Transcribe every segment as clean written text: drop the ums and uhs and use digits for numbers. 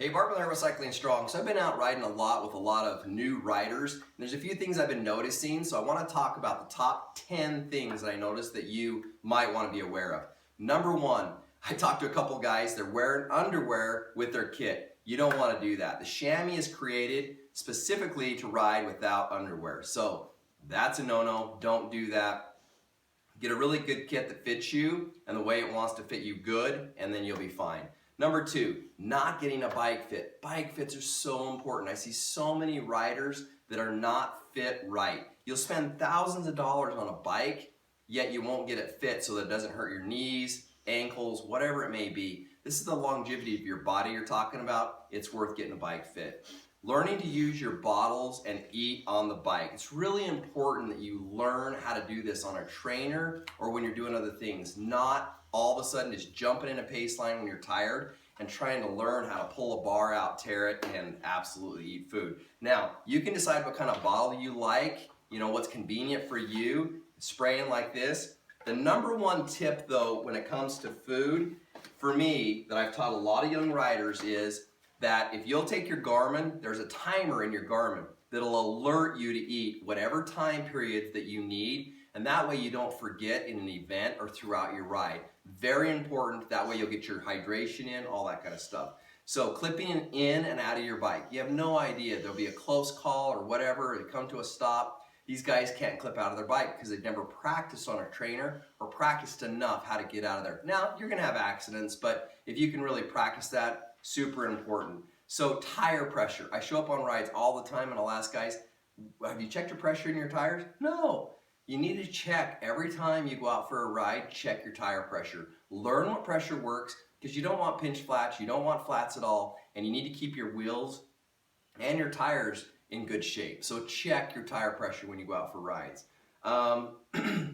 Hey, Barbara here with Cycling Strong. So I've been out riding a lot with a lot of new riders. And there's a few things I've been noticing, so I want to talk about the top 10 things that I noticed that you might want to be aware of. Number one, I talked to a couple guys, they're wearing underwear with their kit. You don't want to do that. The chamois is created specifically to ride without underwear. So that's a no-no, don't do that. Get a really good kit that fits you and the way it wants to fit you good, and then you'll be fine. Number two, not getting a bike fit. Bike fits are so important. I see so many riders that are not fit right. You'll spend thousands of dollars on a bike, yet you won't get it fit so that it doesn't hurt your knees, ankles, whatever it may be. This is the longevity of your body you're talking about. It's worth getting a bike fit. Learning to use your bottles and eat on the bike. It's really important that you learn how to do this on a trainer or when you're doing other things, not all of a sudden just jumping in a pace line when you're tired and trying to learn how to pull a bar out, tear it, and absolutely eat food. Now, you can decide what kind of bottle you like, what's convenient for you, spraying like this. The number one tip though, when it comes to food, for me, that I've taught a lot of young riders is that if you'll take your Garmin, there's a timer in your Garmin that'll alert you to eat whatever time periods that you need, and that way you don't forget in an event or throughout your ride. Very important, that way you'll get your hydration in, all that kind of stuff. So clipping in and out of your bike, you have no idea, there'll be a close call or whatever, they come to a stop. These guys can't clip out of their bike because they've never practiced on a trainer or practiced enough how to get out of there. Now, you're gonna have accidents, but if you can really practice that, super important. So tire pressure. I show up on rides all the time and I'll ask guys, have you checked your pressure in your tires? No. You need to check every time you go out for a ride, check your tire pressure. Learn what pressure works because you don't want pinch flats, you don't want flats at all, and you need to keep your wheels and your tires in good shape. So check your tire pressure when you go out for rides.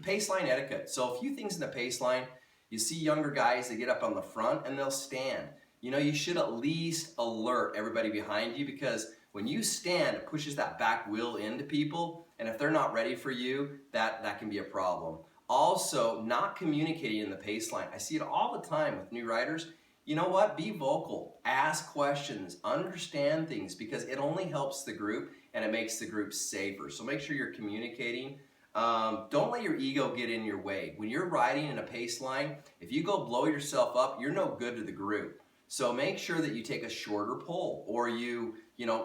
Pace line etiquette. So a few things in the pace line. You see younger guys, they get up on the front and they'll stand. You should at least alert everybody behind you because when you stand, it pushes that back wheel into people, and if they're not ready for you, that can be a problem. Also, not communicating in the pace line. I see it all the time with new riders. You know what? Be vocal. Ask questions. Understand things because it only helps the group and it makes the group safer. So make sure you're communicating. Don't let your ego get in your way. When you're riding in a pace line, if you go blow yourself up, you're no good to the group. So make sure that you take a shorter pull or you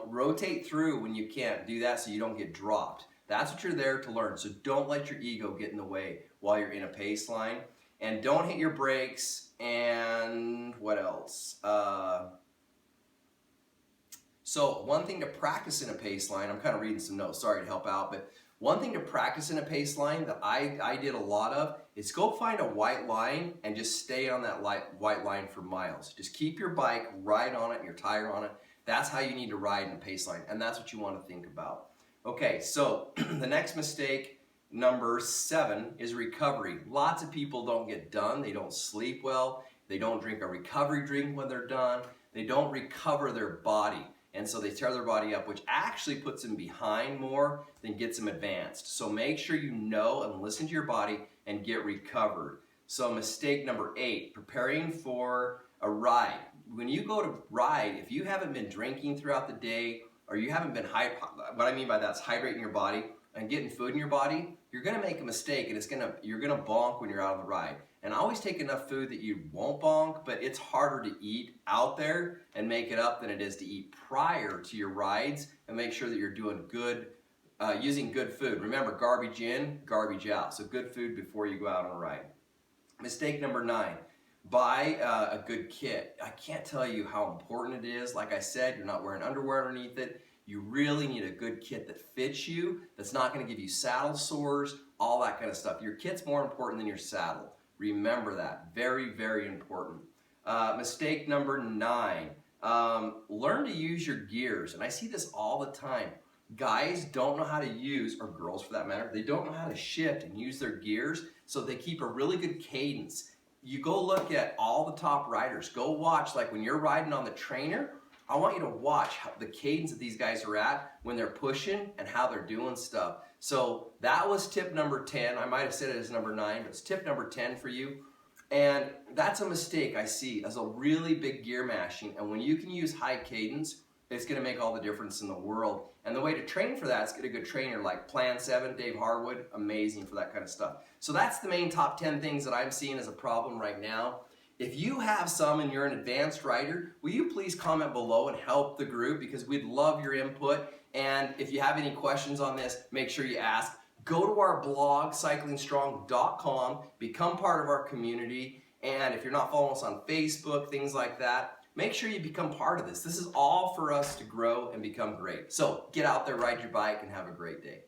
rotate through when you can't do that so you don't get dropped. That's what you're there to learn. So don't let your ego get in the way while you're in a pace line. And don't hit your brakes. And what else? So one thing to practice in a pace line, I'm kind of reading some notes, sorry to help out, but one thing to practice in a pace line that I did a lot of is go find a white line and just stay on that white line for miles. Just keep your bike right on it and your tire on it. That's how you need to ride in a pace line, and that's what you want to think about. Okay, so the next mistake, number 7, is recovery. Lots of people don't get done. They don't sleep well. They don't drink a recovery drink when they're done. They don't recover their body. And so they tear their body up, which actually puts them behind more than gets them advanced. So make sure you know and listen to your body and get recovered. So mistake number 8, preparing for a ride. When you go to ride, if you haven't been drinking throughout the day or you haven't been, what I mean by that is hydrating your body and getting food in your body, you're gonna make a mistake and you're gonna bonk when you're out on the ride. And always take enough food that you won't bonk, but it's harder to eat out there and make it up than it is to eat prior to your rides and make sure that you're doing good, using good food. Remember, garbage in, garbage out. So good food before you go out on a ride. Mistake number 9, buy a good kit. I can't tell you how important it is. Like I said, you're not wearing underwear underneath it. You really need a good kit that fits you, that's not gonna give you saddle sores, all that kind of stuff. Your kit's more important than your saddle. Remember that, very, very important. Mistake number 9, learn to use your gears. And I see this all the time. Guys don't know how to use, or girls for that matter, they don't know how to shift and use their gears, so they keep a really good cadence. You go look at all the top riders. Go watch, like when you're riding on the trainer, I want you to watch the cadence that these guys are at when they're pushing and how they're doing stuff. So that was tip number 10. I might have said it as number 9, but it's tip number 10 for you. And that's a mistake I see as a really big gear mashing. And when you can use high cadence, it's going to make all the difference in the world. And the way to train for that is get a good trainer like Plan 7, Dave Harwood, amazing for that kind of stuff. So that's the main top 10 things that I'm seeing as a problem right now. If you have some and you're an advanced rider, will you please comment below and help the group, because we'd love your input. And if you have any questions on this, make sure you ask. Go to our blog, cyclingstrong.com, become part of our community. And if you're not following us on Facebook, things like that, make sure you become part of this. This is all for us to grow and become great. So get out there, ride your bike, and have a great day.